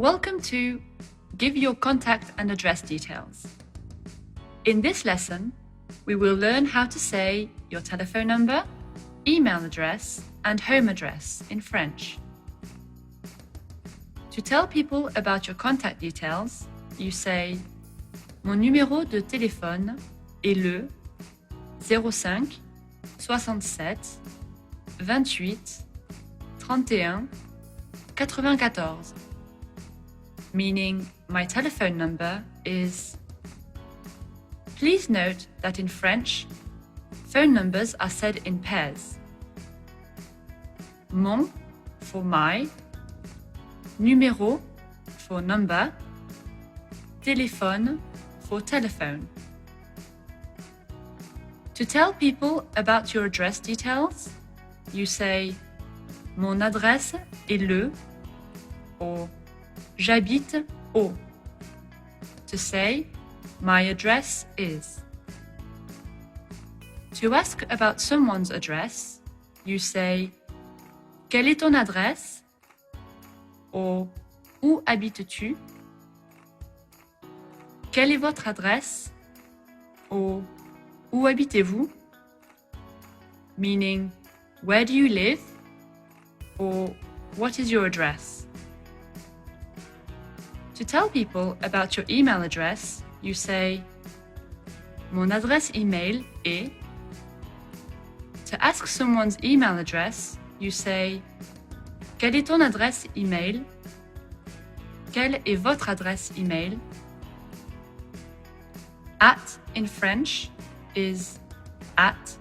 Welcome to Give Your Contact and Address Details. In this lesson, we will learn how to say your telephone number, email address, and home address in French. To tell people about your contact details, you say Mon numéro de téléphone est le 05 67 28 31 94, meaning my telephone number is. Please note that in French, phone numbers are said in pairs. Mon for my, numéro for number, téléphone for telephone. To tell people about your address details, you say Mon adresse est le or j'habite au. To say my address is. To ask about someone's address, you say Quelle est ton adresse? Or où habites-tu? Quelle est votre adresse? Or où habitez-vous? Meaning, where do you live? Or what is your address? To tell people about your email address, you say Mon adresse email est. To ask someone's email address, you say Quelle est ton adresse email? Quelle est votre adresse email? At in French is at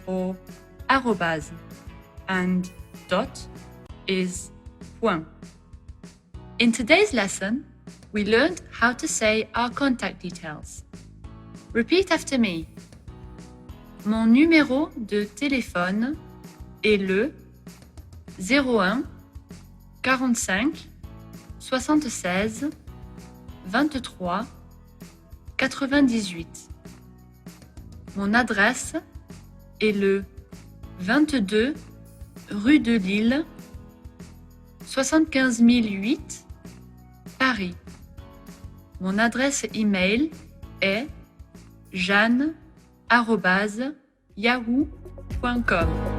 or arrobase, and dot is point. In today's lesson, we learned how to say our contact details. Repeat after me. Mon numéro de téléphone est le 01 45 76 23 98. Mon adresse est le 22 rue de Lille, 75 008, Paris. Mon adresse email est jeanne@yahoo.com.